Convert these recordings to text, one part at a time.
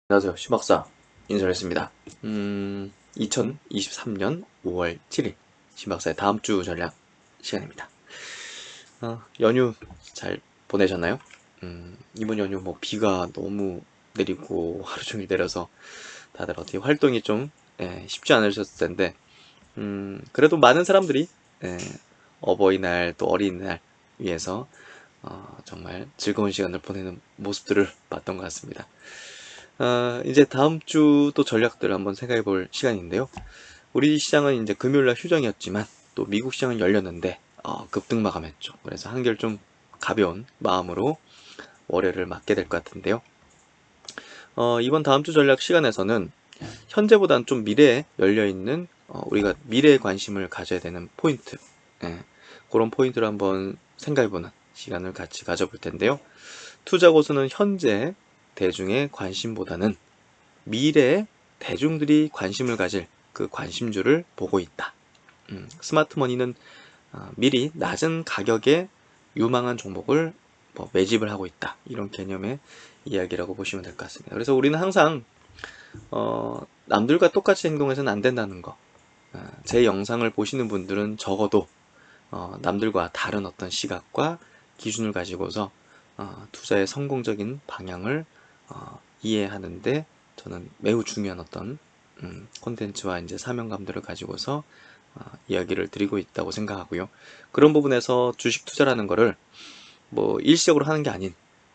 안녕하세요. 시박사 인사했습니다. 2023년 5월 7일 시박사의 다음 주 전략 시간입니다. 연휴 잘 보내셨나요? 이번 연휴 뭐 비가 너무 내리고 하루 종일 내려서 다들 어떻게 활동이 좀 쉽지 않으셨을 텐데 그래도 많은 사람들이 예, 어버이날 또 어린이날 위해서 정말 즐거운 시간을 보내는 모습들을 봤던 것 같습니다. 이제 다음 주 또 전략들을 한번 생각해 볼 시간인데요. 우리 시장은 이제 금요일날 휴장이었지만 또 미국 시장은 열렸는데 급등 마감했죠. 그래서 한결 좀 가벼운 마음으로 월요일을 맞게 될 것 같은데요. 이번 다음 주 전략 시간에서는 현재보다는 좀 미래에 열려있는 우리가 미래에 관심을 가져야 되는 포인트, 그런 포인트를 한번 생각해보는 시간을 같이 가져볼 텐데요. 투자 고수는 현재 대중의 관심보다는 미래에 대중들이 관심을 가질 그 관심주를 보고 있다. 스마트머니는 미리 낮은 가격에 유망한 종목을 매집을 하고 있다. 이런 개념의 이야기라고 보시면 될 것 같습니다. 그래서 우리는 항상 남들과 똑같이 행동해서는 안 된다는 거. 제 영상을 보시는 분들은 적어도 남들과 다른 어떤 시각과 기준을 가지고서 투자의 성공적인 방향을 이해하는데 저는 매우 중요한 어떤 콘텐츠와 이제 사명감들을 가지고서 이야기를 드리고 있다고 생각하고요. 그런 부분에서 주식 투자라는 거를 뭐 일시적으로 하는 게 아닌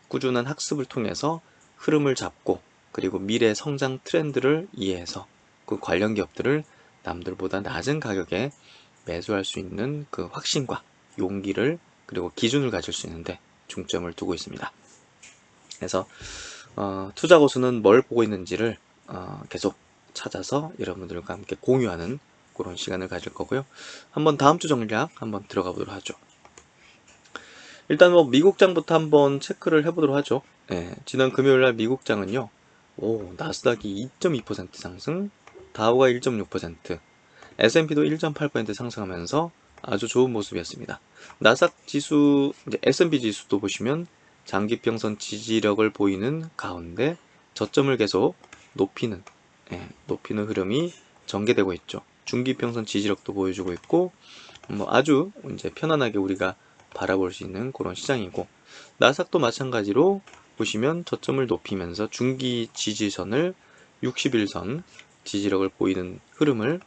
꾸준한 학습을 통해서 흐름을 잡고 그리고 미래 성장 트렌드를 이해해서 그 관련 기업들을 남들보다 낮은 가격에 매수할 수 있는 그 확신과 용기를 그리고 기준을 가질 수 있는데 중점을 두고 있습니다. 그래서 투자 고수는 뭘 보고 있는지를 계속 찾아서 여러분들과 함께 공유하는 그런 시간을 가질 거고요. 한번 다음 주 전략 한번 들어가 보도록 하죠. 일단 뭐 미국장부터 한번 체크를 해보도록 하죠. 지난 금요일날 미국장은요, 나스닥이 2.2% 상승, 다우가 1.6%, S&P도 1.8% 상승하면서 아주 좋은 모습이었습니다. 나스닥 지수, 이제 S&P 지수도 보시면 장기평선 지지력을 보이는 가운데 저점을 계속 높이는 흐름이 전개되고 있죠. 중기평선 지지력도 보여주고 있고, 아주 이제 편안하게 우리가 바라볼 수 있는 그런 시장이고, 나스닥도 마찬가지로 보시면 저점을 높이면서 중기 지지선을 61선 지지력을 보이는 흐름을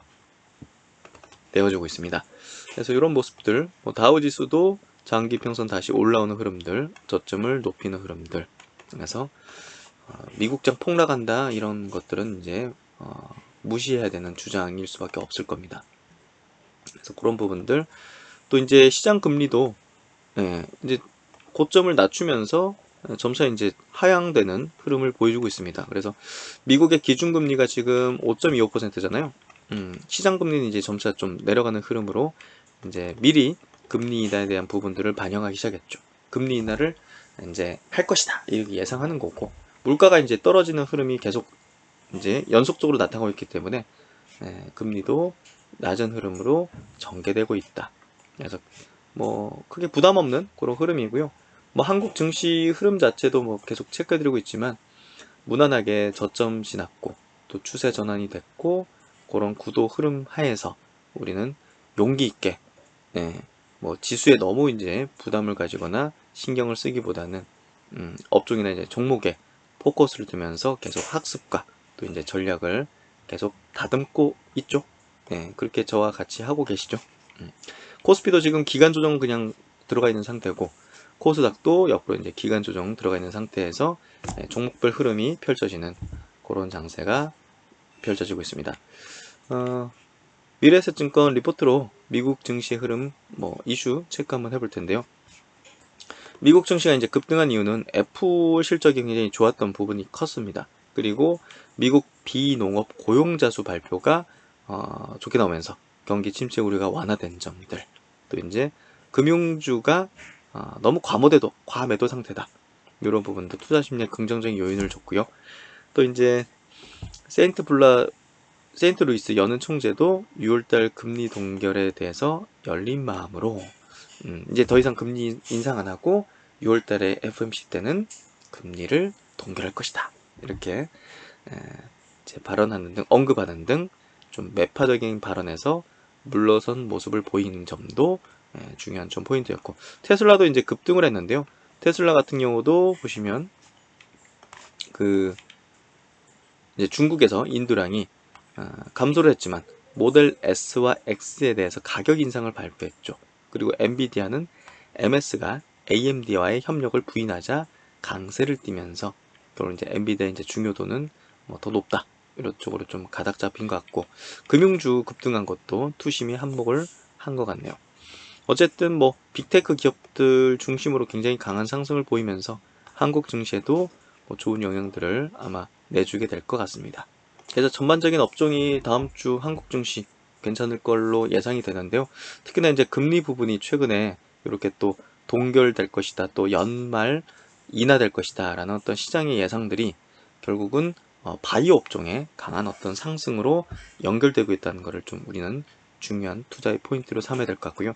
내어주고 있습니다. 그래서 이런 모습들, 다우지수도 장기평선 다시 올라오는 흐름들, 저점을 높이는 흐름들. 그래서 미국장 폭락한다 이런 것들은 이제 무시해야 되는 주장일 수밖에 없을 겁니다. 그래서 그런 부분들, 또 이제 시장 금리도 이제 고점을 낮추면서 점차 이제 하향되는 흐름을 보여주고 있습니다. 그래서 미국의 기준금리가 지금 5.25%잖아요. 시장 금리는 이제 점차 좀 내려가는 흐름으로 이제 미리 금리 인하에 대한 부분들을 반영하기 시작했죠. 금리 인하를 이제 할 것이다 이렇게 예상하는 거고, 물가가 이제 떨어지는 흐름이 계속 이제 연속적으로 나타나고 있기 때문에 금리도 낮은 흐름으로 전개되고 있다. 그래서 뭐 크게 부담 없는 그런 흐름이고요. 뭐 한국 증시 흐름 자체도 뭐 계속 체크해드리고 있지만 무난하게 저점 지났고 또 추세 전환이 됐고, 그런 구도 흐름 하에서 우리는 용기 있게 뭐 지수에 너무 이제 부담을 가지거나 신경을 쓰기보다는 업종이나 이제 종목에 포커스를 두면서 계속 학습과 또 이제 전략을 계속 다듬고 있죠. 그렇게 저와 같이 하고 계시죠. 코스피도 지금 기간 조정 그냥 들어가 있는 상태고, 코스닥도 옆으로 이제 기간 조정 들어가 있는 상태에서 종목별 흐름이 펼쳐지는 그런 장세가 펼쳐지고 있습니다. 미래에셋증권 리포트로 미국 증시 흐름 이슈 체크 한번 해볼 텐데요. 미국 증시가 이제 급등한 이유는 애플 실적이 굉장히 좋았던 부분이 컸습니다. 그리고 미국 비농업 고용자 수 발표가 좋게 나오면서 경기 침체 우려가 완화된 점들, 또 이제 금융주가 너무 과매도 상태다, 이런 부분도 투자 심리에 긍정적인 요인을 줬고요. 또 이제 세인트루이스 여는 총재도 6월달 금리 동결에 대해서 열린 마음으로 이제 더 이상 금리 인상 안 하고 6월달에 FOMC 때는 금리를 동결할 것이다, 이렇게 이제 발언하는 등 언급하는 등 좀 매파적인 발언에서 물러선 모습을 보이는 점도 중요한 좀 포인트였고, 테슬라도 이제 급등을 했는데요. 테슬라 같은 경우도 보시면 그 이제 중국에서 인두량이 감소를 했지만 모델 S와 X에 대해서 가격 인상을 발표했죠. 그리고 엔비디아는 MS가 AMD와의 협력을 부인하자 강세를 띠면서 결국 이제 엔비디아의 이제 중요도는 더 높다, 이런 쪽으로 좀 가닥 잡힌 것 같고, 금융주 급등한 것도 투심이 한몫을 한 것 같네요. 어쨌든 뭐 빅테크 기업들 중심으로 굉장히 강한 상승을 보이면서 한국 증시에도 뭐 좋은 영향들을 아마 내주게 될 것 같습니다. 그래서 전반적인 업종이 다음 주 한국 증시 괜찮을 걸로 예상이 되는데요. 특히나 이제 금리 부분이 최근에 이렇게 또 동결될 것이다, 또 연말 인하될 것이다 라는 어떤 시장의 예상들이 결국은 바이오 업종에 강한 어떤 상승으로 연결되고 있다는 것을 좀 우리는 중요한 투자의 포인트로 삼아야 될 것 같고요.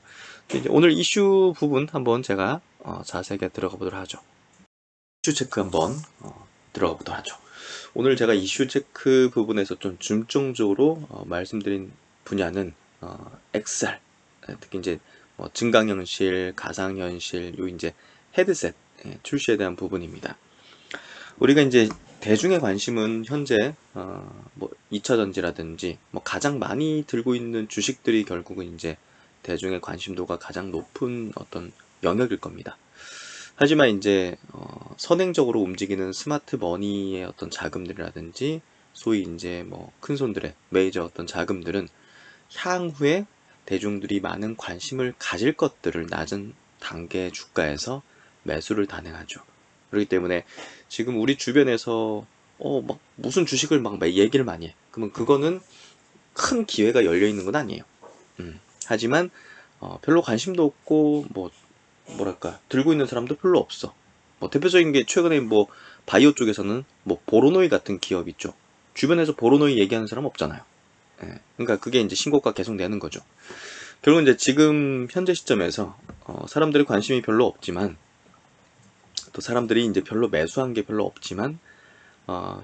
이제 오늘 이슈 부분 한번 제가 자세하게 들어가 보도록 하죠. 이슈 체크 한번 들어가 보도록 하죠. 오늘 제가 이슈 체크 부분에서 좀 중점적으로 말씀드린 분야는 XR, 특히 이제 증강현실, 가상현실, 요 이제 헤드셋 출시에 대한 부분입니다. 우리가 이제 대중의 관심은 현재 뭐 2차 전지라든지 뭐 가장 많이 들고 있는 주식들이 결국은 이제 대중의 관심도가 가장 높은 어떤 영역일 겁니다. 하지만 이제 선행적으로 움직이는 스마트 머니의 어떤 자금들이라든지 소위 이제 뭐 큰손들의 메이저 어떤 자금들은 향후에 대중들이 많은 관심을 가질 것들을 낮은 단계 주가에서 매수를 단행하죠. 그렇기 때문에 지금 우리 주변에서 막 무슨 주식을 막 얘기를 많이 해. 그러면 그거는 큰 기회가 열려 있는 건 아니에요. 하지만 별로 관심도 없고 뭐랄까 들고 있는 사람도 별로 없어. 뭐 대표적인 게 최근에 뭐 바이오 쪽에서는 뭐 보로노이 같은 기업 있죠. 주변에서 보로노이 얘기하는 사람 없잖아요. 그러니까 그게 이제 신고가 계속 내는 거죠. 결국 이제 지금 현재 시점에서 사람들이 관심이 별로 없지만, 또 사람들이 이제 별로 매수한 게 별로 없지만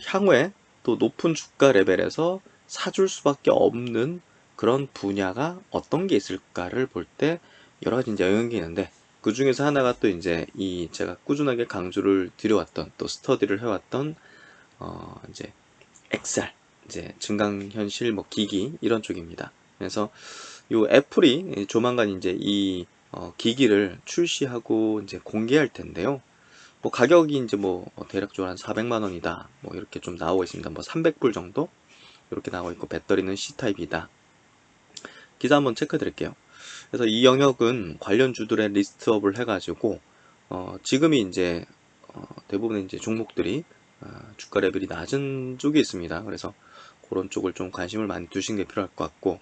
향후에 또 높은 주가 레벨에서 사줄 수밖에 없는 그런 분야가 어떤 게 있을까를 볼 때 여러 가지 이제 영역이 있는데, 그 중에서 하나가 또 이제 이 제가 꾸준하게 강조를 드려왔던, 또 스터디를 해왔던 이제 XR, 이제 증강현실 뭐 기기 이런 쪽입니다. 그래서 요 애플이 조만간 이제 이 기기를 출시하고 이제 공개할 텐데요. 뭐 가격이 이제 뭐 대략적으로 한 400만 원이다, 뭐 이렇게 좀 나오고 있습니다. 뭐 300불 정도 이렇게 나오고 있고, 배터리는 C타입이다. 기사 한번 체크해 드릴게요. 그래서 이 영역은 관련주들의 리스트업을 해가지고 지금이 이제 대부분의 이제 종목들이 주가 레벨이 낮은 쪽이 있습니다. 그래서 그런 쪽을 좀 관심을 많이 두시는 게 필요할 것 같고,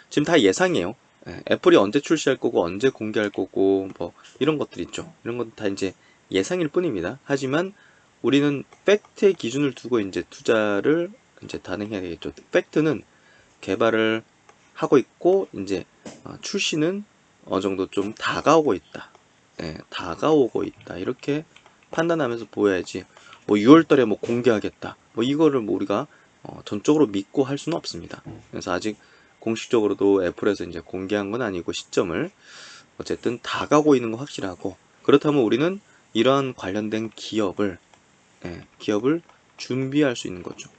지금 다 예상이에요. 애플이 언제 출시할 거고 언제 공개할 거고 뭐 이런 것들 있죠. 이런 건 다 이제 예상일 뿐입니다. 하지만 우리는 팩트의 기준을 두고 이제 투자를 이제 단행해야 되겠죠. 팩트는 개발을 하고 있고 이제 출시는 어느 정도 좀 다가오고 있다. 다가오고 있다. 이렇게 판단하면서 보여야지. 뭐 6월 달에 뭐 공개하겠다. 뭐 이거를 뭐 우리가 전적으로 믿고 할 수는 없습니다. 그래서 아직 공식적으로도 애플에서 이제 공개한 건 아니고 시점을 어쨌든 다가오고 있는 거 확실하고, 그렇다면 우리는 이러한 관련된 기업을 준비할 수 있는 거죠.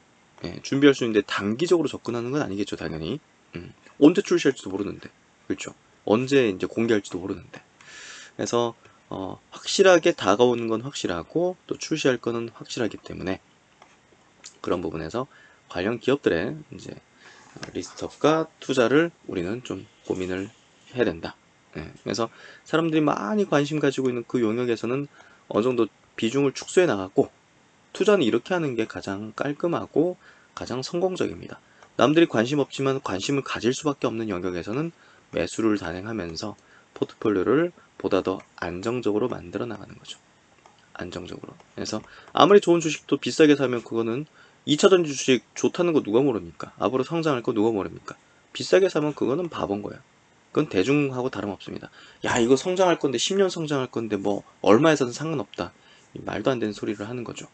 준비할 수 있는데 단기적으로 접근하는 건 아니겠죠, 당연히. 언제 출시할지도 모르는데, 그렇죠? 언제 이제 공개할지도 모르는데. 그래서 확실하게 다가오는 건 확실하고 또 출시할 거는 확실하기 때문에 그런 부분에서 관련 기업들의 이제 리스트업과 투자를 우리는 좀 고민을 해야 된다. 그래서 사람들이 많이 관심 가지고 있는 그 영역에서는 어느 정도 비중을 축소해 나가고, 투자는 이렇게 하는 게 가장 깔끔하고 가장 성공적입니다. 남들이 관심 없지만 관심을 가질 수밖에 없는 영역에서는 매수를 단행하면서 포트폴리오를 보다 더 안정적으로 만들어 나가는 거죠. 안정적으로. 그래서 아무리 좋은 주식도 비싸게 사면 그거는 2차전지 주식 좋다는 거 누가 모릅니까? 앞으로 성장할 거 누가 모릅니까? 비싸게 사면 그거는 바본 거야. 그건 대중하고 다름없습니다. 야, 이거 성장할 건데 10년 성장할 건데 뭐 얼마에 사든 상관없다. 말도 안 되는 소리를 하는 거죠.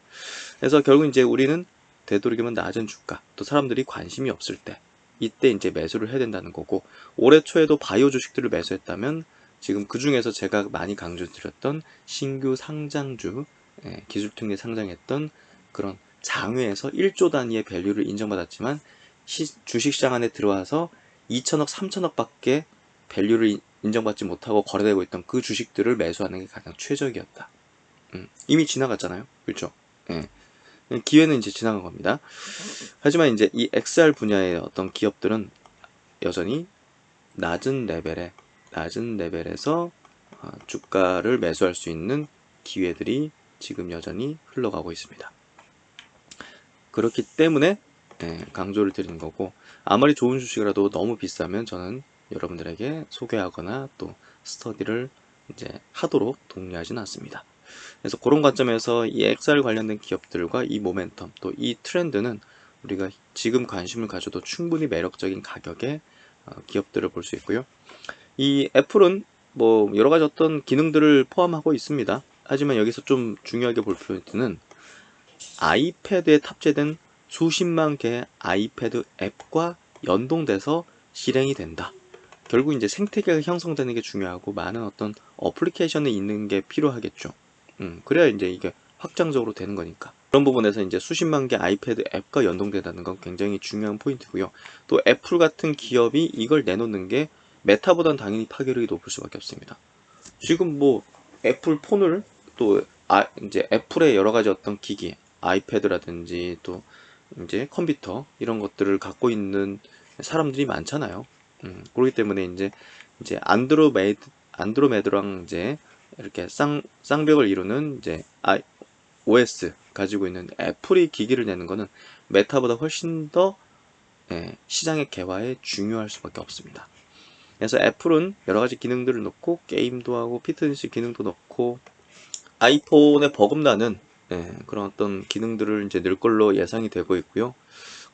그래서 결국 이제 우리는 되도록이면 낮은 주가, 또 사람들이 관심이 없을 때, 이때 이제 매수를 해야 된다는 거고, 올해 초에도 바이오 주식들을 매수했다면 지금 그 중에서 제가 많이 강조드렸던 신규 상장주, 기술특례 상장했던 그런 장외에서 1조 단위의 밸류를 인정받았지만 주식시장 안에 들어와서 2천억, 3천억 밖에 밸류를 인정받지 못하고 거래되고 있던 그 주식들을 매수하는 게 가장 최적이었다. 이미 지나갔잖아요. 그렇죠? 예. 기회는 이제 지나간 겁니다. 하지만 이제 이 XR 분야의 어떤 기업들은 여전히 낮은 레벨에서 주가를 매수할 수 있는 기회들이 지금 여전히 흘러가고 있습니다. 그렇기 때문에 강조를 드리는 거고, 아무리 좋은 주식이라도 너무 비싸면 저는 여러분들에게 소개하거나 또 스터디를 이제 하도록 독려하지는 않습니다. 그래서 그런 관점에서 이 XR 관련된 기업들과 이 모멘텀, 또 이 트렌드는 우리가 지금 관심을 가져도 충분히 매력적인 가격의 기업들을 볼 수 있고요. 이 애플은 뭐 여러 가지 어떤 기능들을 포함하고 있습니다. 하지만 여기서 좀 중요하게 볼 포인트는 아이패드에 탑재된 수십만 개의 아이패드 앱과 연동돼서 실행이 된다. 결국 이제 생태계가 형성되는 게 중요하고 많은 어떤 어플리케이션이 있는 게 필요하겠죠. 그래야 이제 이게 확장적으로 되는 거니까. 그런 부분에서 이제 수십만 개 아이패드 앱과 연동된다는 건 굉장히 중요한 포인트고요. 또 애플 같은 기업이 이걸 내놓는 게 메타보단 당연히 파괴력이 높을 수밖에 없습니다. 지금 뭐 애플 폰을 또 이제 애플의 여러 가지 어떤 기기, 아이패드라든지 또 이제 컴퓨터 이런 것들을 갖고 있는 사람들이 많잖아요. 그렇기 때문에 이제 안드로메드랑 이제 이렇게 쌍벽을 이루는 이제 OS 가지고 있는 애플이 기기를 내는 거는 메타보다 훨씬 더 시장의 개화에 중요할 수밖에 없습니다. 그래서 애플은 여러 가지 기능들을 넣고 게임도 하고 피트니스 기능도 넣고 아이폰에 버금나는 그런 어떤 기능들을 이제 넣을 걸로 예상이 되고 있고요.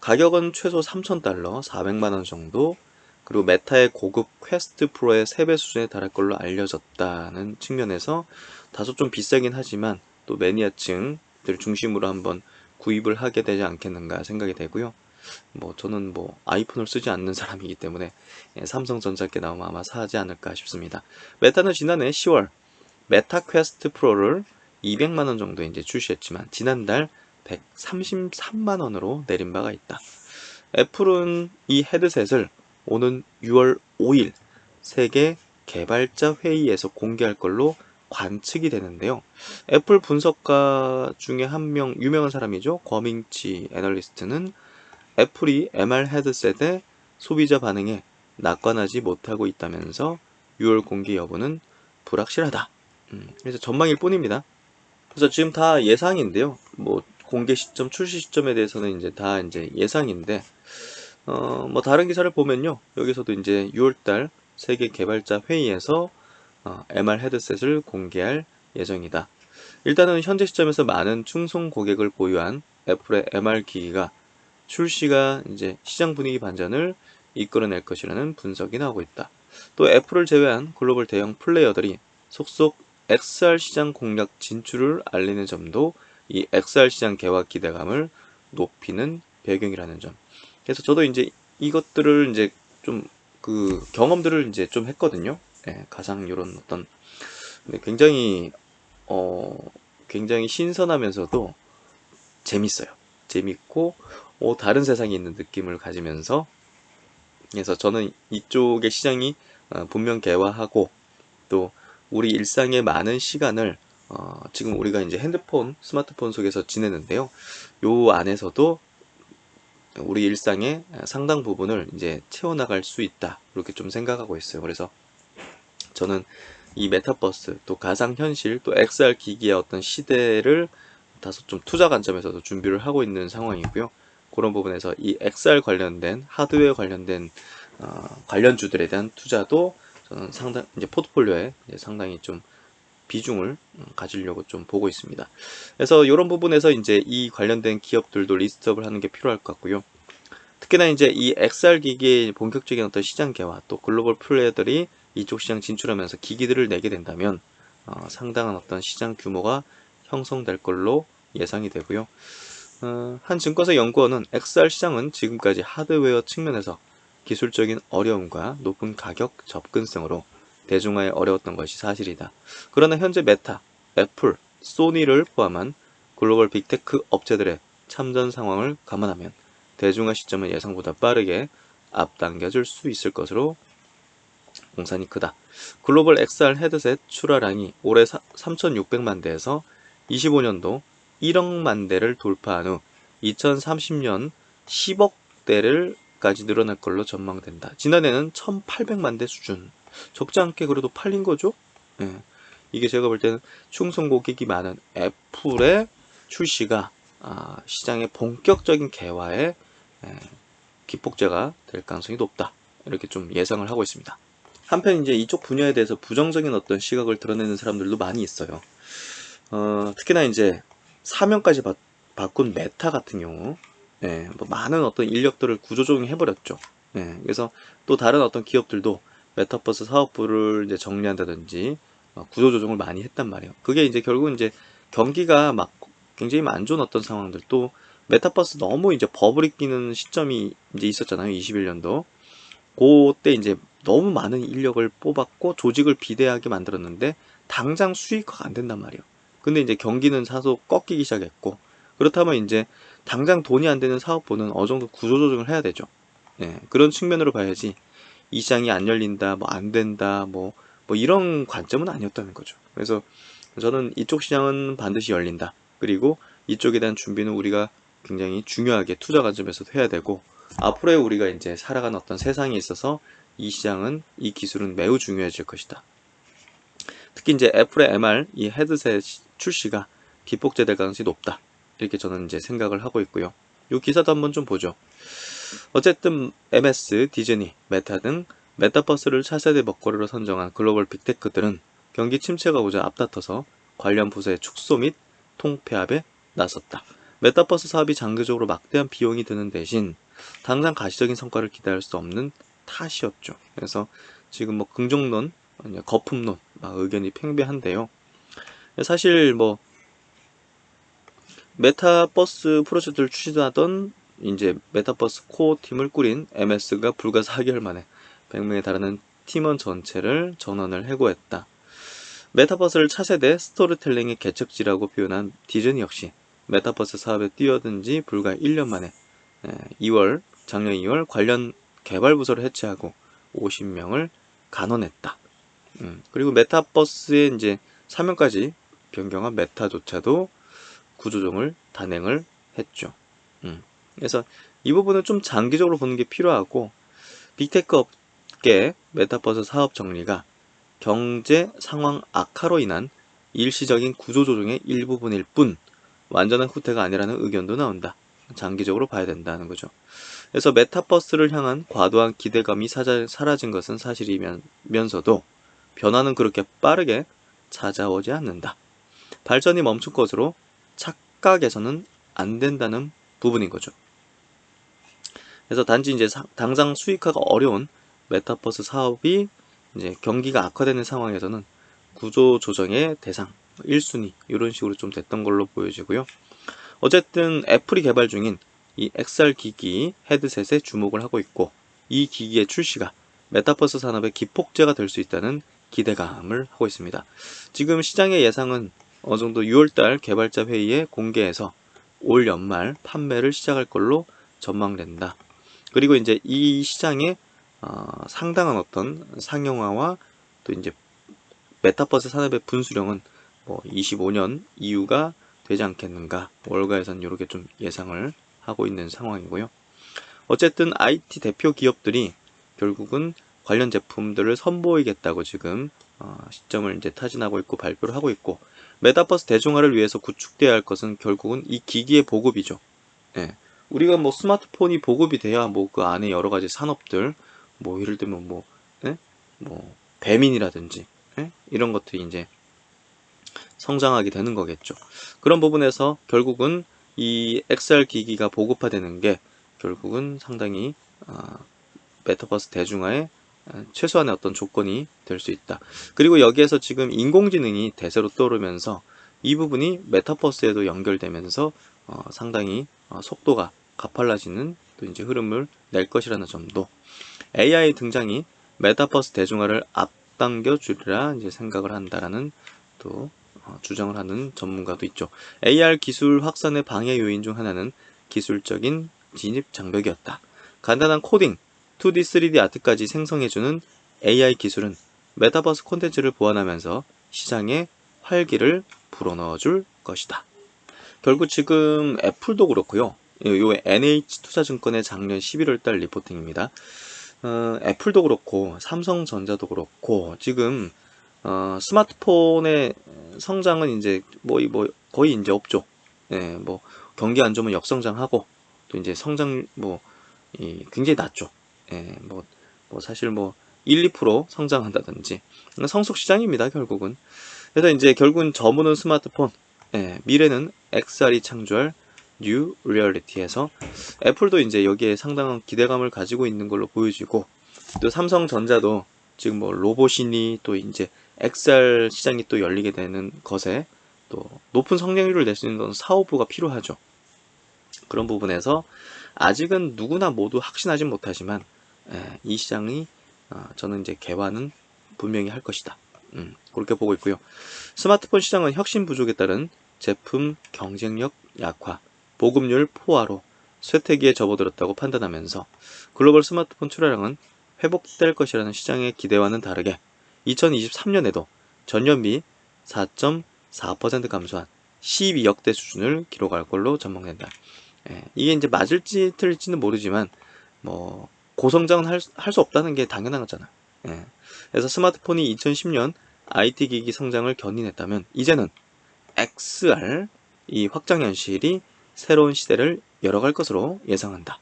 가격은 최소 3,000달러, 400만원 정도, 그리고 메타의 고급 퀘스트 프로의 3배 수준에 달할 걸로 알려졌다는 측면에서 다소 좀 비싸긴 하지만 또 매니아층들 중심으로 한번 구입을 하게 되지 않겠는가 생각이 되고요. 뭐 저는 뭐 아이폰을 쓰지 않는 사람이기 때문에 삼성전자께 나오면 아마 사지 않을까 싶습니다. 메타는 지난해 10월 메타 퀘스트 프로를 200만원 정도에 이제 출시했지만 지난달 133만원으로 내린 바가 있다. 애플은 이 헤드셋을 오는 6월 5일 세계 개발자 회의에서 공개할 걸로 관측이 되는데요. 애플 분석가 중에 한 명 유명한 사람이죠. 거밍치 애널리스트는 애플이 MR 헤드셋의 소비자 반응에 낙관하지 못하고 있다면서 6월 공개 여부는 불확실하다. 그래서 전망일 뿐입니다. 그래서 지금 다 예상인데요. 뭐 공개 시점, 출시 시점에 대해서는 이제 다 이제 예상인데, 뭐 다른 기사를 보면요, 여기서도 이제 6월달 세계 개발자 회의에서 MR 헤드셋을 공개할 예정이다. 일단은 현재 시점에서 많은 충성 고객을 보유한 애플의 MR 기기가 출시가 이제 시장 분위기 반전을 이끌어낼 것이라는 분석이 나오고 있다. 또 애플을 제외한 글로벌 대형 플레이어들이 속속 XR 시장 공략 진출을 알리는 점도 이 XR 시장 개화 기대감을 높이는 배경이라는 점. 그래서 저도 이제 이것들을 이제 좀 그 경험들을 이제 좀 했거든요. 가상 이런 어떤 굉장히 굉장히 신선하면서도 재밌어요. 재밌고 다른 세상에 있는 느낌을 가지면서, 그래서 저는 이쪽의 시장이 분명 개화하고 또 우리 일상의 많은 시간을 지금 우리가 이제 핸드폰, 스마트폰 속에서 지내는데요. 요 안에서도 우리 일상의 상당 부분을 이제 채워나갈 수 있다. 이렇게 좀 생각하고 있어요. 그래서 저는 이 메타버스, 또 가상현실, 또 XR 기기의 어떤 시대를 다소 좀 투자 관점에서도 준비를 하고 있는 상황이고요. 그런 부분에서 이 XR 관련된 하드웨어 관련된 관련주들에 대한 투자도 저는 상당 이제 포트폴리오에 이제 상당히 좀 비중을 가지려고 좀 보고 있습니다. 그래서 이런 부분에서 이제 이 관련된 기업들도 리스트업을 하는 게 필요할 것 같고요. 특히나 이제 이 XR 기기의 본격적인 어떤 시장 개화, 또 글로벌 플레이어들이 이쪽 시장 진출하면서 기기들을 내게 된다면 상당한 어떤 시장 규모가 형성될 걸로 예상이 되고요. 한 증권사 연구원은 XR 시장은 지금까지 하드웨어 측면에서 기술적인 어려움과 높은 가격 접근성으로 대중화에 어려웠던 것이 사실이다. 그러나 현재 메타, 애플, 소니를 포함한 글로벌 빅테크 업체들의 참전 상황을 감안하면 대중화 시점은 예상보다 빠르게 앞당겨질 수 있을 것으로 공산이 크다. 글로벌 XR 헤드셋 출하량이 올해 3,600만 대에서 25년도 1억만 대를 돌파한 후 2030년 10억 대를까지 늘어날 걸로 전망된다. 지난해는 1,800만 대 수준. 적지 않게 그래도 팔린 거죠? 예. 이게 제가 볼 때는 충성 고객이 많은 애플의 출시가 시장의 본격적인 개화에 기폭제가 될 가능성이 높다. 이렇게 좀 예상을 하고 있습니다. 한편 이제 이쪽 분야에 대해서 부정적인 어떤 시각을 드러내는 사람들도 많이 있어요. 특히나 이제 사명까지 바꾼 메타 같은 경우, 뭐 많은 어떤 인력들을 구조조정해 해버렸죠. 그래서 또 다른 어떤 기업들도 메타버스 사업부를 이제 정리한다든지 구조조정을 많이 했단 말이에요. 그게 이제 결국은 이제 경기가 막 굉장히 안 좋은 어떤 상황들, 또 메타버스 너무 이제 버블이 끼는 시점이 이제 있었잖아요. 21년도. 그때 이제 너무 많은 인력을 뽑았고 조직을 비대하게 만들었는데 당장 수익화가 안 된단 말이에요. 근데 이제 경기는 사소 꺾이기 시작했고, 그렇다면 이제 당장 돈이 안 되는 사업부는 어느 정도 구조조정을 해야 되죠. 그런 측면으로 봐야지 이 시장이 안 열린다, 뭐 안 된다, 뭐 이런 관점은 아니었다는 거죠. 그래서 저는 이쪽 시장은 반드시 열린다. 그리고 이쪽에 대한 준비는 우리가 굉장히 중요하게 투자 관점에서도 해야 되고, 앞으로의 우리가 이제 살아가는 어떤 세상에 있어서 이 시장은, 이 기술은 매우 중요해질 것이다. 특히 이제 애플의 MR, 이 헤드셋 출시가 기폭제될 가능성이 높다. 이렇게 저는 이제 생각을 하고 있고요. 이 기사도 한번 좀 보죠. 어쨌든 MS, 디즈니, 메타 등 메타버스를 차세대 먹거리로 선정한 글로벌 빅테크들은 경기 침체가 오자 앞다퉈서 관련 부서의 축소 및 통폐합에 나섰다. 메타버스 사업이 장기적으로 막대한 비용이 드는 대신 당장 가시적인 성과를 기대할 수 없는 탓이었죠. 그래서 지금 뭐 긍정론, 거품론 막 의견이 팽배한데요. 사실 뭐 메타버스 프로젝트를 추진하던 이제 메타버스 코어 팀을 꾸린 MS가 불과 4개월 만에 100명에 달하는 팀원 전체를 전원을 해고했다. 메타버스를 차세대 스토리텔링의 개척지라고 표현한 디즈니 역시 메타버스 사업에 뛰어든 지 불과 1년 만에 작년 2월 관련 개발 부서를 해체하고 50명을 간원했다. 그리고 메타버스의 이제 사명까지 변경한 메타조차도 구조조정을 단행을 했죠. 그래서 이 부분은 좀 장기적으로 보는 게 필요하고, 빅테크 업계 메타버스 사업 정리가 경제 상황 악화로 인한 일시적인 구조조정의 일부분일 뿐 완전한 후퇴가 아니라는 의견도 나온다. 장기적으로 봐야 된다는 거죠. 그래서 메타버스를 향한 과도한 기대감이 사라진 것은 사실이면서도 변화는 그렇게 빠르게 찾아오지 않는다. 발전이 멈춘 것으로 착각해서는 안 된다는 부분인 거죠. 그래서 단지 이제 당장 수익화가 어려운 메타버스 사업이 이제 경기가 악화되는 상황에서는 구조 조정의 대상 1순위 이런 식으로 좀 됐던 걸로 보여지고요. 어쨌든 애플이 개발 중인 이 XR 기기 헤드셋에 주목을 하고 있고, 이 기기의 출시가 메타버스 산업의 기폭제가 될 수 있다는 기대감을 하고 있습니다. 지금 시장의 예상은 어느 정도 6월달 개발자 회의에 공개해서 올 연말 판매를 시작할 걸로 전망된다. 그리고 이제 이 시장에 상당한 어떤 상용화와 또 이제 메타버스 산업의 분수령은 뭐 25년 이후가 되지 않겠는가, 월가에서는 이렇게 좀 예상을 하고 있는 상황이고요. 어쨌든 IT 대표 기업들이 결국은 관련 제품들을 선보이겠다고 지금 시점을 이제 타진하고 있고 발표를 하고 있고, 메타버스 대중화를 위해서 구축돼야 할 것은 결국은 이 기기의 보급이죠. 우리가 뭐 스마트폰이 보급이 돼야 뭐 그 안에 여러 가지 산업들, 뭐 예를 들면 뭐 배민이라든지 이런 것들이 이제 성장하게 되는 거겠죠. 그런 부분에서 결국은 이 XR 기기가 보급화되는 게 결국은 상당히 메타버스 대중화에 최소한의 어떤 조건이 될 수 있다. 그리고 여기에서 지금 인공지능이 대세로 떠오르면서 이 부분이 메타버스에도 연결되면서 상당히 속도가 가팔라지는 또 이제 흐름을 낼 것이라는 점도 AI 등장이 메타버스 대중화를 앞당겨 주리라 이제 생각을 한다라는 또 주장을 하는 전문가도 있죠. AR 기술 확산의 방해 요인 중 하나는 기술적인 진입 장벽이었다. 간단한 코딩, 2D, 3D 아트까지 생성해주는 AI 기술은 메타버스 콘텐츠를 보완하면서 시장에 활기를 불어넣어줄 것이다. 결국 지금 애플도 그렇고요. 요 NH투자증권의 작년 11월달 리포팅입니다. 애플도 그렇고 삼성전자도 그렇고 지금 스마트폰의 성장은 이제 뭐 거의 이제 없죠. 예, 뭐 경기 안 좋으면 역성장하고 또 이제 성장 굉장히 낮죠. 예, 뭐 사실 뭐 1, 2% 성장한다든지 성숙 시장입니다, 결국은. 그래서 이제 결국은 저무는 스마트폰, 예, 미래는 XR이 창조할 뉴 리얼리티에서 애플도 이제 여기에 상당한 기대감을 가지고 있는 걸로 보여지고 또 삼성전자도 지금 뭐 로봇이니 또 이제 XR 시장이 또 열리게 되는 것에 또 높은 성장률을 낼 수 있는 사업부가 필요하죠. 그런 부분에서 아직은 누구나 모두 확신하진 못하지만 이 시장이 저는 이제 개화는 분명히 할 것이다. 그렇게 보고 있고요. 스마트폰 시장은 혁신 부족에 따른 제품 경쟁력 약화, 보급률 포화로 쇠퇴기에 접어들었다고 판단하면서 글로벌 스마트폰 출하량은 회복될 것이라는 시장의 기대와는 다르게 2023년에도 전년비 4.4% 감소한 12억대 수준을 기록할 걸로 전망된다. 이게 이제 맞을지 틀릴지는 모르지만 뭐 고성장은 할 수 없다는 게 당연한 거잖아. 그래서 스마트폰이 2010년 IT 기기 성장을 견인했다면 이제는 XR 이 확장 현실이 새로운 시대를 열어갈 것으로 예상한다.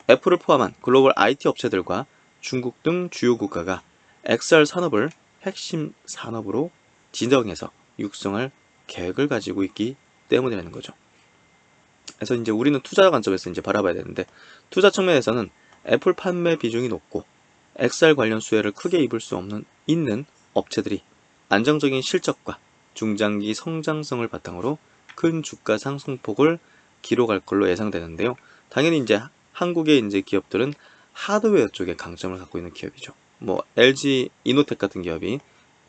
애플을 포함한 글로벌 IT 업체들과 중국 등 주요 국가가 XR 산업을 핵심 산업으로 지정해서 육성할 계획을 가지고 있기 때문이라는 거죠. 그래서 이제 우리는 투자 관점에서 이제 바라봐야 되는데 투자 측면에서는 애플 판매 비중이 높고 XR 관련 수혜를 크게 입을 수 있는 업체들이 안정적인 실적과 중장기 성장성을 바탕으로 큰 주가 상승폭을 기록할 걸로 예상되는데요. 당연히 이제 한국의 이제 기업들은 하드웨어 쪽에 강점을 갖고 있는 기업이죠. 뭐 LG 이노텍 같은 기업이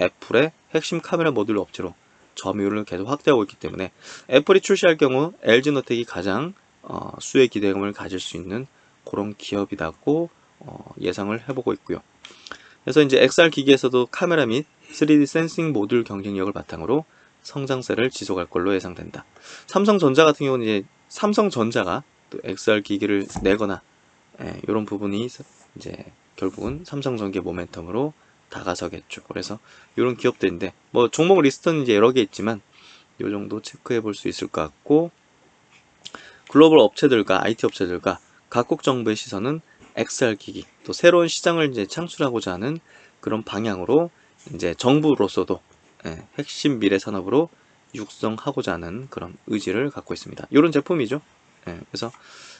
애플의 핵심 카메라 모듈 업체로 점유율을 계속 확대하고 있기 때문에 애플이 출시할 경우 LG노텍이 가장 수혜 기대감을 가질 수 있는 그런 기업이라고 예상을 해보고 있고요. 그래서 이제 XR 기기에서도 카메라 및 3D 센싱 모듈 경쟁력을 바탕으로 성장세를 지속할 걸로 예상된다. 삼성전자 같은 경우는 이제 삼성전자가 또 XR 기기를 내거나 이런 부분이 이제 결국은 삼성전기의 모멘텀으로 다가서겠죠. 그래서 이런 기업들인데 뭐 종목 리스트는 이제 여러 개 있지만 이 정도 체크해 볼 수 있을 것 같고 글로벌 업체들과 IT 업체들과 각국 정부의 시선은 XR 기기 또 새로운 시장을 이제 창출하고자 하는 그런 방향으로 이제 정부로서도 핵심 미래 산업으로 육성하고자 하는 그런 의지를 갖고 있습니다. 이런 제품이죠. 그래서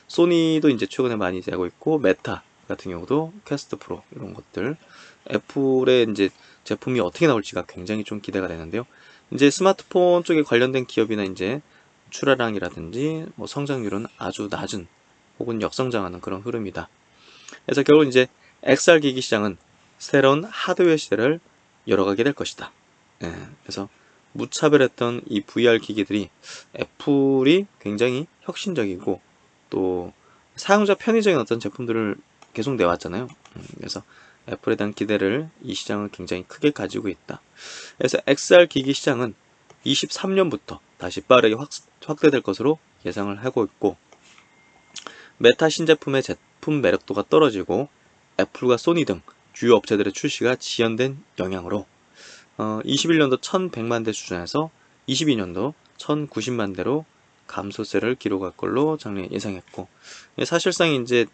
소니도 이제 최근에 많이 되고 있고 메타 같은 경우도 퀘스트 프로 이런 것들 애플의 이제 제품이 어떻게 나올지가 굉장히 좀 기대가 되는데요. 이제 스마트폰 쪽에 관련된 기업이나 이제 출하량이라든지 뭐 성장률은 아주 낮은 혹은 역성장하는 그런 흐름이다. 그래서 결국 이제 XR 기기 시장은 새로운 하드웨어 시대를 열어가게 될 것이다. 그래서 무차별했던 이 VR 기기들이 애플이 굉장히 혁신적이고 또 사용자 편의적인 어떤 제품들을 계속 내왔잖아요. 그래서 애플에 대한 기대를 이 시장은 굉장히 크게 가지고 있다. 그래서 XR 기기 시장은 23년부터 다시 빠르게 확대될 것으로 예상을 하고 있고 메타 신제품의 제품 매력도가 떨어지고 애플과 소니 등 주요 업체들의 출시가 지연된 영향으로 21년도 1100만 대 수준에서 22년도 1090만 대로 감소세를 기록할 걸로 작년에 예상했고 사실상 이제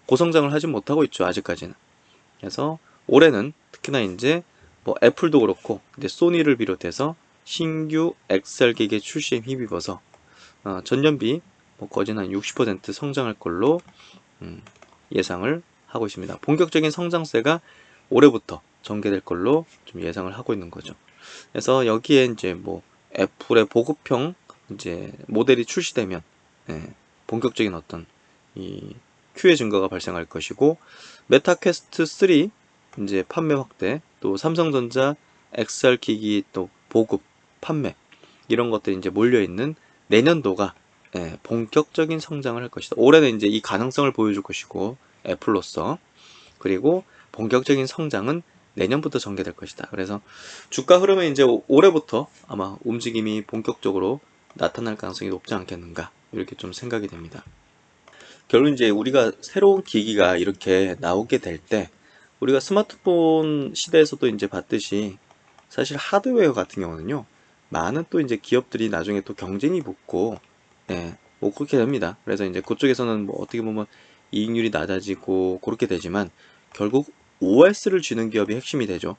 고성장을 하지 못하고 있죠, 아직까지는. 그래서 올해는 특히나 이제 뭐 애플도 그렇고 이제 소니를 비롯해서 신규 XR 기기 출시에 힘입어서 전년비 뭐 거진 한 60% 성장할 걸로 예상을 하고 있습니다. 본격적인 성장세가 올해부터 전개될 걸로 좀 예상을 하고 있는 거죠. 그래서 여기에 이제 뭐 애플의 보급형 이제 모델이 출시되면 본격적인 어떤 이 큐의 증가가 발생할 것이고, 메타 퀘스트 3 이제 판매 확대, 또 삼성전자 XR 기기 또 보급 판매, 이런 것들이 이제 몰려 있는 내년도가 본격적인 성장을 할 것이다. 올해는 이제 이 가능성을 보여줄 것이고, 애플로서. 그리고 본격적인 성장은 내년부터 전개될 것이다. 그래서 주가 흐름은 이제 올해부터 아마 움직임이 본격적으로 나타날 가능성이 높지 않겠는가, 이렇게 좀 생각이 됩니다. 결국 이제 우리가 새로운 기기가 이렇게 나오게 될 때, 우리가 스마트폰 시대에서도 이제 봤듯이 사실 하드웨어 같은 경우는요, 많은 또 이제 기업들이 나중에 또 경쟁이 붙고, 뭐 그렇게 됩니다. 그래서 이제 그쪽에서는 뭐 어떻게 보면 이익률이 낮아지고 그렇게 되지만, 결국 OS를 쥐는 기업이 핵심이 되죠.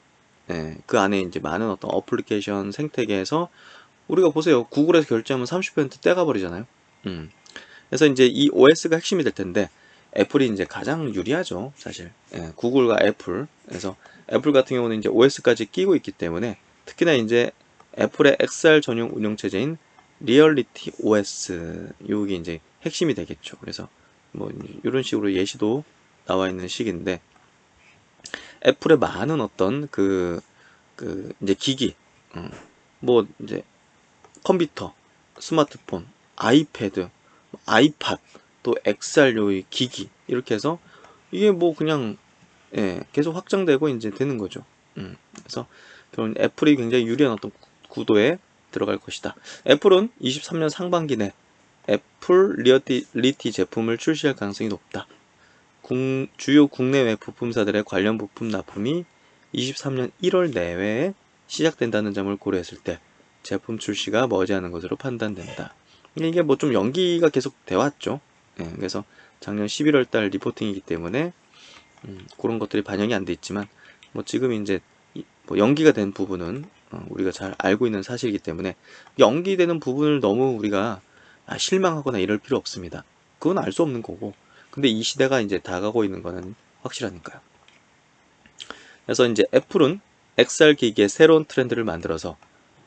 그 안에 이제 많은 어떤 어플리케이션 생태계에서, 우리가 보세요. 구글에서 결제하면 30% 떼가 버리잖아요. 그래서 이제 이 OS가 핵심이 될 텐데, 애플이 이제 가장 유리하죠, 사실. 구글과 애플. 그래서 애플 같은 경우는 이제 OS까지 끼고 있기 때문에, 특히나 이제 애플의 XR 전용 운영체제인 리얼리티 OS, 요게 이제 핵심이 되겠죠. 그래서 뭐 이런 식으로 예시도 나와 있는 시기인데, 애플의 많은 어떤 이제 기기, 뭐 이제 컴퓨터, 스마트폰, 아이패드, 아이팟, 또 XR 요의 기기, 이렇게 해서 이게 뭐 그냥 계속 확장되고 이제 되는 거죠. 그래서 결국 애플이 굉장히 유리한 어떤 구도에 들어갈 것이다. 애플은 23년 상반기 내 애플 리얼리티 제품을 출시할 가능성이 높다. 주요 국내외 부품사들의 관련 부품 납품이 23년 1월 내외에 시작된다는 점을 고려했을 때 제품 출시가 머지않은 것으로 판단된다. 이게 뭐 좀 연기가 계속 돼 왔죠. 그래서 작년 11월 달 리포팅이기 때문에 그런 것들이 반영이 안 돼 있지만, 뭐 지금 이제 뭐 연기가 된 부분은 우리가 잘 알고 있는 사실이기 때문에, 연기되는 부분을 너무 우리가 실망하거나 이럴 필요 없습니다. 그건 알 수 없는 거고. 근데 이 시대가 이제 다가오고 있는 거는 확실하니까요. 그래서 이제 애플은 XR 기기의 새로운 트렌드를 만들어서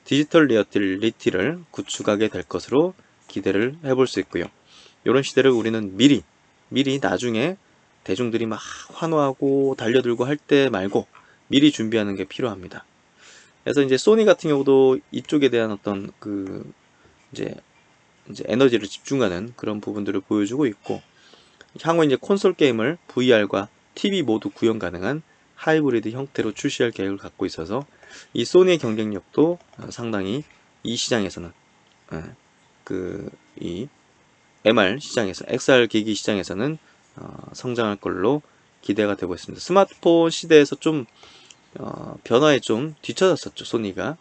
디지털 리얼리티를 구축하게 될 것으로 기대를 해볼 수 있고요. 이런 시대를 우리는 미리 나중에 대중들이 막 환호하고 달려들고 할 때 말고 미리 준비하는 게 필요합니다. 그래서 이제 소니 같은 경우도 이쪽에 대한 어떤 이제 에너지를 집중하는 그런 부분들을 보여주고 있고, 향후 이제 콘솔 게임을 VR과 TV 모두 구현 가능한 하이브리드 형태로 출시할 계획을 갖고 있어서, 이 소니의 경쟁력도 상당히 이 시장에서는 이 MR 시장에서, XR 기기 시장에서는 성장할 걸로 기대가 되고 있습니다. 스마트폰 시대에서 좀 변화에 좀 뒤처졌었죠, 소니가.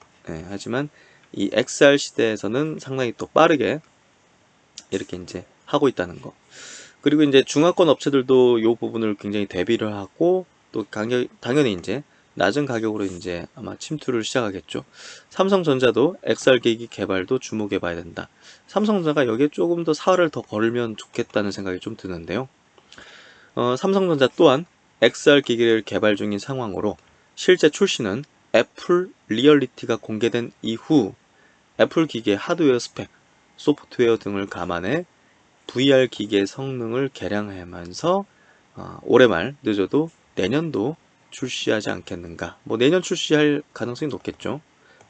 하지만 이 XR 시대에서는 상당히 또 빠르게 이렇게 이제 하고 있다는 거. 그리고 이제 중화권 업체들도 이 부분을 굉장히 대비를 하고, 또 당연히 이제 낮은 가격으로 이제 아마 침투를 시작하겠죠. 삼성전자도 XR 기기 개발도 주목해 봐야 된다. 삼성전자가 여기에 조금 더 사활을 더 걸면 좋겠다는 생각이 좀 드는데요. 삼성전자 또한 XR 기기를 개발 중인 상황으로, 실제 출시는 애플 리얼리티가 공개된 이후 애플 기기의 하드웨어 스펙, 소프트웨어 등을 감안해 VR 기기의 성능을 개량하면서 올해 말 늦어도 내년도 출시하지 않겠는가. 뭐 내년 출시할 가능성이 높겠죠.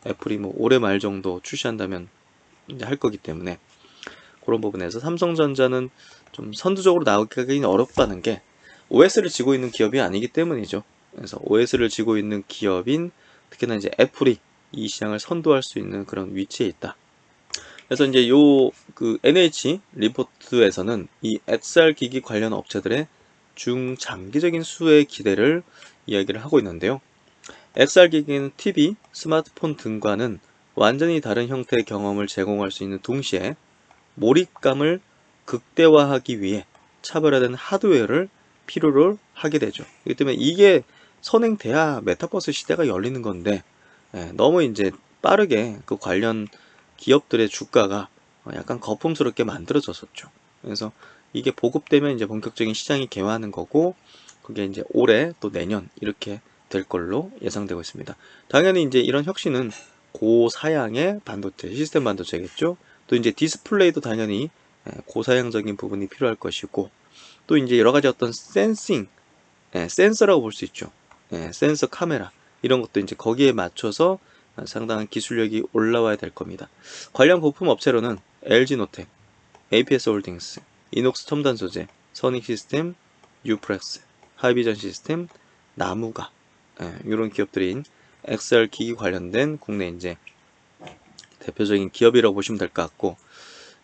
애플이 뭐 올해 말 정도 출시한다면 이제 할 거기 때문에, 그런 부분에서 삼성전자는 좀 선두적으로 나오기는 어렵다는 게, OS를 지고 있는 기업이 아니기 때문이죠. 그래서 OS를 지고 있는 기업인, 특히나 이제 애플이 이 시장을 선도할 수 있는 그런 위치에 있다. 그래서 이제 NH 리포트에서는 이 XR 기기 관련 업체들의 중장기적인 수혜 기대를 이야기를 하고 있는데요. XR 기기는 TV, 스마트폰 등과는 완전히 다른 형태의 경험을 제공할 수 있는 동시에 몰입감을 극대화하기 위해 차별화된 하드웨어를 필요로 하게 되죠. 그렇기 때문에 이게 선행돼야 메타버스 시대가 열리는 건데, 너무 이제 빠르게 그 관련 기업들의 주가가 약간 거품스럽게 만들어졌었죠. 그래서 이게 보급되면 이제 본격적인 시장이 개화하는 거고, 그게 이제 올해 또 내년 이렇게 될 걸로 예상되고 있습니다. 당연히 이제 이런 혁신은 고사양의 반도체, 시스템 반도체겠죠. 또 이제 디스플레이도 당연히 고사양적인 부분이 필요할 것이고, 또 이제 여러 가지 어떤 센싱, 센서라고 볼 수 있죠. 센서 카메라 이런 것도 이제 거기에 맞춰서 상당한 기술력이 올라와야 될 겁니다. 관련 부품 업체로는 LG노텍, APS홀딩스, 이녹스 첨단 소재, 선익 시스템, 유프렉스, 하이비전 시스템, 나무가, 이런 기업들인 XR 기기 관련된 국내 이제 대표적인 기업이라고 보시면 될 것 같고,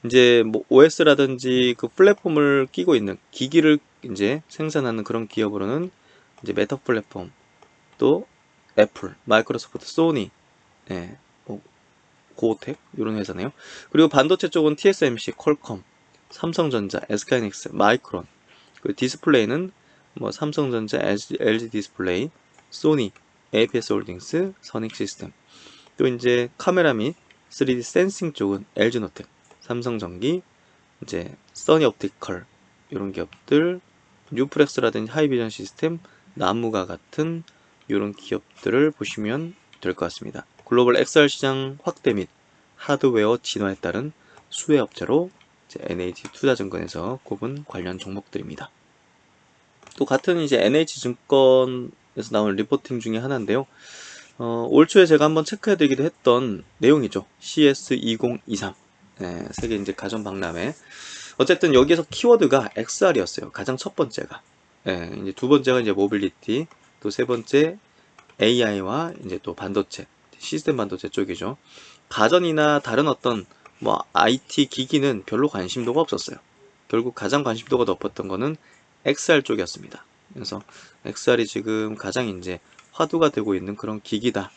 이제 뭐 OS라든지 그 플랫폼을 끼고 있는 기기를 이제 생산하는 그런 기업으로는 이제 메타 플랫폼, 또 애플, 마이크로소프트, 소니, 뭐 고오텍 이런 회사네요. 그리고 반도체 쪽은 TSMC, 퀄컴, 삼성전자, SK하이닉스, 마이크론. 그리고 디스플레이는 뭐 삼성전자, LG 디스플레이, 소니, APS홀딩스, 선익 시스템. 또 이제 카메라 및 3D 센싱 쪽은 LG노텍, 삼성전기, 이제 써니옵티컬 이런 기업들, 뉴프렉스라든지 하이비전 시스템, 나무가 같은 이런 기업들을 보시면 될 것 같습니다. 글로벌 XR 시장 확대 및 하드웨어 진화에 따른 수혜 업체로 NH투자증권에서 꼽은 관련 종목들입니다. 또 같은 이제 NH증권에서 나온 리포팅 중에 하나인데요. 올 초에 제가 한번 체크해드리기도 했던 내용이죠. CS2023. 세계 이제 가전 박람회. 어쨌든 여기에서 키워드가 XR이었어요. 가장 첫 번째가. 이제 두 번째가 이제 모빌리티, 또 세 번째 AI와 이제 또 반도체, 시스템 반도체 쪽이죠. 가전이나 다른 어떤 뭐 IT 기기는 별로 관심도가 없었어요. 결국 가장 관심도가 높았던 거는 XR 쪽이었습니다. 그래서 XR이 지금 가장 이제 화두가 되고 있는 그런 기기다.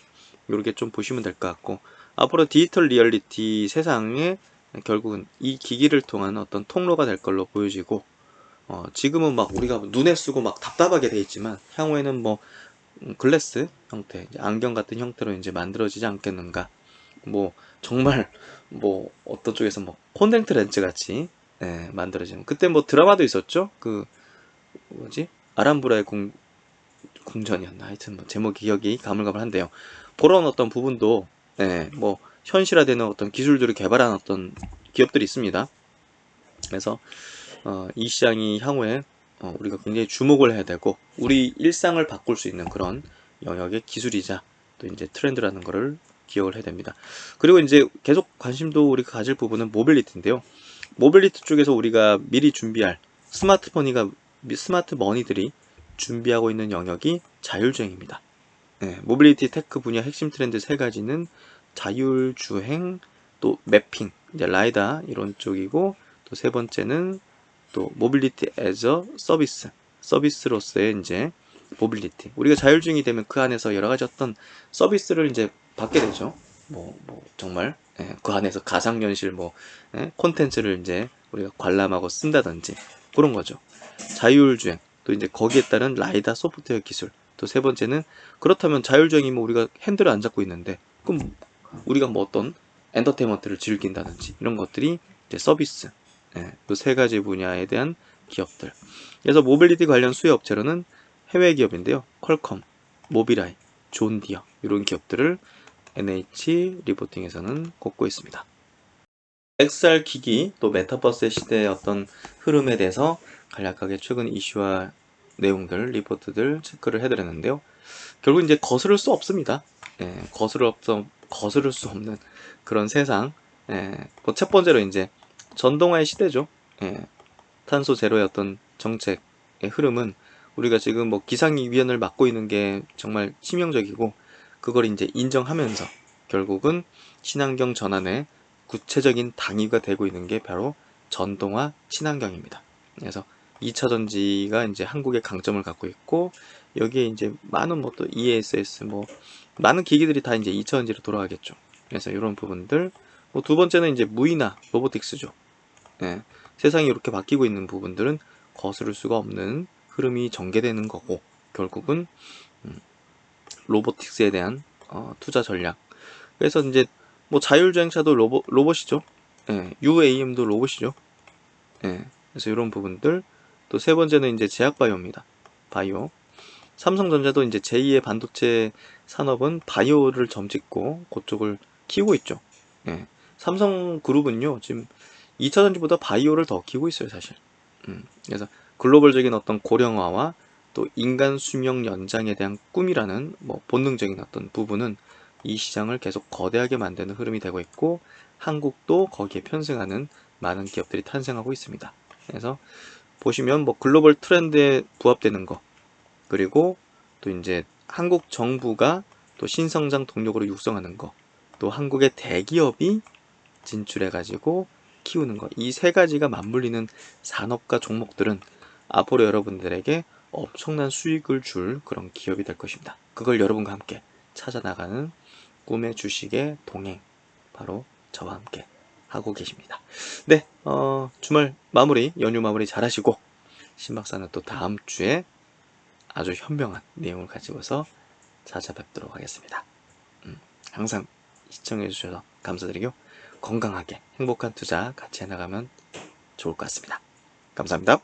이렇게 좀 보시면 될 것 같고, 앞으로 디지털 리얼리티 세상에 결국은 이 기기를 통한 어떤 통로가 될 걸로 보여지고, 지금은 막 우리가 눈에 쓰고 막 답답하게 돼 있지만 향후에는 뭐 글래스 형태, 이제 안경 같은 형태로 이제 만들어지지 않겠는가. 뭐 정말 뭐 어떤 쪽에서 뭐 콘택트 렌즈 같이 만들어지는. 그때 뭐 드라마도 있었죠. 그 뭐지? 아람브라의 궁전이었나. 하여튼 뭐 제목 기억이 가물가물한데요. 그런 어떤 부분도 뭐 현실화되는 어떤 기술들을 개발한 어떤 기업들이 있습니다. 그래서 이 시장이 향후에 우리가 굉장히 주목을 해야 되고, 우리 일상을 바꿀 수 있는 그런 영역의 기술이자 또 이제 트렌드라는 것을 기억을 해야 됩니다. 그리고 이제 계속 관심도 우리가 가질 부분은 모빌리티인데요. 모빌리티 쪽에서 우리가 미리 준비할 스마트 머니들이 준비하고 있는 영역이 자율주행입니다. 모빌리티 테크 분야 핵심 트렌드 세 가지는 자율주행, 또 매핑, 이제 라이다 이런 쪽이고, 또 세 번째는 또 모빌리티 애저 서비스로서의 이제 모빌리티. 우리가 자율주행이 되면 그 안에서 여러 가지 어떤 서비스를 이제 받게 되죠. 뭐 정말 그 안에서 가상현실 콘텐츠를 이제 우리가 관람하고 쓴다든지 그런 거죠. 자율주행, 또 이제 거기에 따른 라이다 소프트웨어 기술. 또 세 번째는, 그렇다면 자율주행이면 우리가 핸들을 안 잡고 있는데 그럼 우리가 뭐 어떤 엔터테인먼트를 즐긴다든지 이런 것들이 이제 서비스. 이 세 가지 분야에 대한 기업들. 그래서 모빌리티 관련 수혜 업체로는 해외 기업인데요. 퀄컴, 모빌아이, 존디어 이런 기업들을 NH 리포팅에서는 꼽고 있습니다. XR 기기 또 메타버스의 시대의 어떤 흐름에 대해서 간략하게 최근 이슈와 내용들, 리포트들 체크를 해드렸는데요. 결국 이제 거스를 수 없습니다. 거스를 수 없는 그런 세상. 뭐 첫 번째로 이제 전동화의 시대죠. 탄소 제로의 어떤 정책의 흐름은 우리가 지금 뭐 기상위원을 맡고 있는 게 정말 치명적이고, 그걸 이제 인정하면서 결국은 친환경 전환의 구체적인 단위가 되고 있는 게 바로 전동화 친환경입니다. 그래서 2차 전지가 이제 한국의 강점을 갖고 있고, 여기에 이제 많은 뭐 또 ESS 많은 기기들이 다 이제 2차 전지로 돌아가겠죠. 그래서 이런 부분들. 뭐 두 번째는 이제 무인화 로보틱스죠. 세상이 이렇게 바뀌고 있는 부분들은 거스를 수가 없는 흐름이 전개되는 거고, 결국은 로보틱스에 대한 투자 전략. 그래서 이제 뭐 자율주행차도 로봇이죠. UAM도 로봇이죠. 그래서 이런 부분들. 또 세 번째는 이제 제약바이오입니다. 바이오. 삼성전자도 이제 제2의 반도체 산업은 바이오를 점짓고 그쪽을 키우고 있죠. 삼성그룹은요, 지금 2차전지보다 바이오를 더 키우고 있어요, 사실. 그래서 글로벌적인 어떤 고령화와 또 인간 수명 연장에 대한 꿈이라는 뭐 본능적인 어떤 부분은 이 시장을 계속 거대하게 만드는 흐름이 되고 있고, 한국도 거기에 편승하는 많은 기업들이 탄생하고 있습니다. 그래서 보시면 뭐 글로벌 트렌드에 부합되는 거, 그리고 또 이제 한국 정부가 또 신성장 동력으로 육성하는 거, 또 한국의 대기업이 진출해가지고 키우는 거, 이 세 가지가 맞물리는 산업과 종목들은 앞으로 여러분들에게 엄청난 수익을 줄 그런 기업이 될 것입니다. 그걸 여러분과 함께 찾아나가는 꿈의 주식의 동행, 바로 저와 함께 하고 계십니다. 네, 주말 마무리, 연휴 마무리 잘 하시고, 신박사는 또 다음 주에 아주 현명한 내용을 가지고서 찾아뵙도록 하겠습니다. 항상 시청해 주셔서 감사드리고, 건강하게 행복한 투자 같이 해나가면 좋을 것 같습니다. 감사합니다.